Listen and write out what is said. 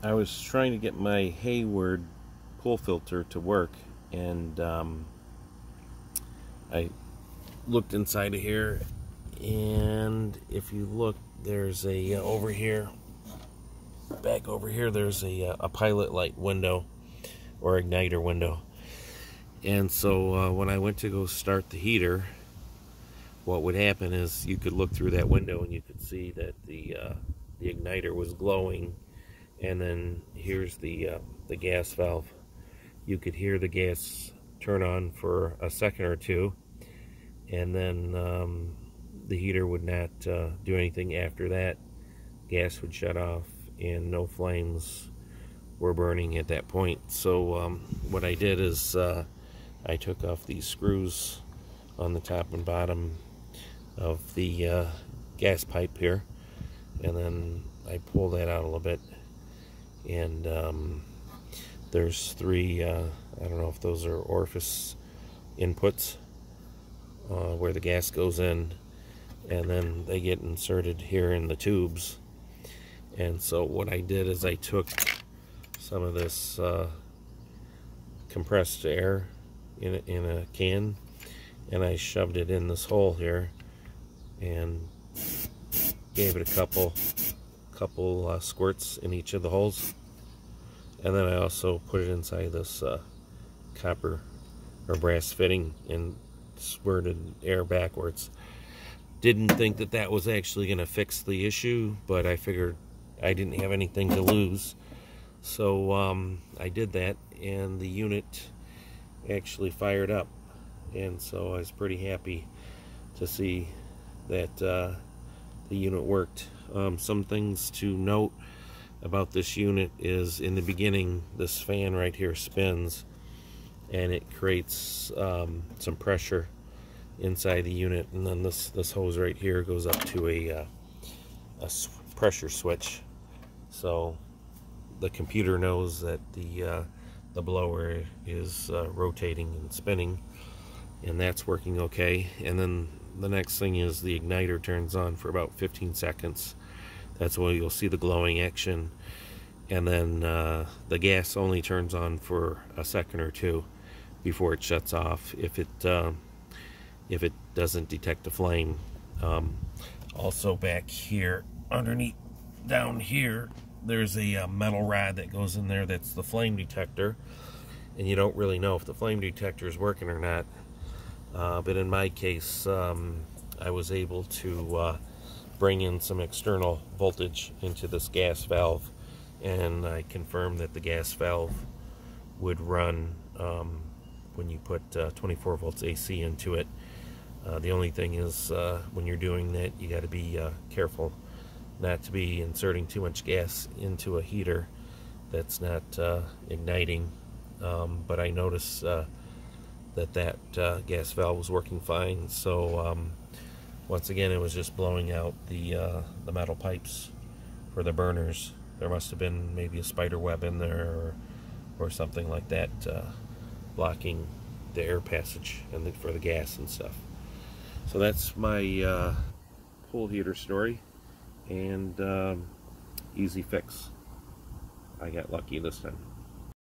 I was trying to get my Hayward pool filter to work, and I looked inside of here, and if you look, there's a back over here, there's a pilot light window or igniter window. And so when I went to go start the heater, what would happen is you could look through that window and you could see that the igniter was glowing. And then here's the gas valve. You could hear the gas turn on for a second or two, and then the heater would not do anything after that. Gas would shut off and no flames were burning at that point. So what I did is I took off these screws on the top and bottom of the gas pipe here, and then I pulled that out a little bit, and there's three I don't know if those are orifice inputs where the gas goes in, and then they get inserted here in the tubes. And so what I did is I took some of this compressed air in a can, and I shoved it in this hole here and gave it a couple squirts in each of the holes. And then I also put it inside this copper or brass fitting and squirted air backwards. Didn't think that that was actually going to fix the issue, but I figured I didn't have anything to lose. So I did that, and the unit actually fired up. And so I was pretty happy to see that the unit worked. Some things to note about this unit is, in the beginning, this fan right here spins, and it creates some pressure inside the unit, and then this hose right here goes up to a pressure switch. So the computer knows that the blower is rotating and spinning, and that's working okay. And then the next thing is the igniter turns on for about 15 seconds. That's when you'll see the glowing action, and then the gas only turns on for a second or two before it shuts off if it doesn't detect a flame. Also back here underneath down here, there's a metal rod that goes in there that's the flame detector, and you don't really know if the flame detector is working or not. But in my case, I was able to bring in some external voltage into this gas valve, and I confirmed that the gas valve would run when you put 24 volts AC into it. The only thing is, when you're doing that, you got to be careful not to be inserting too much gas into a heater that's not igniting. But I noticed that gas valve was working fine. So once again, it was just blowing out the metal pipes for the burners. There must have been maybe a spider web in there or something like that, blocking the air passage and for the gas and stuff. So that's my pool heater story, and easy fix. I got lucky this time.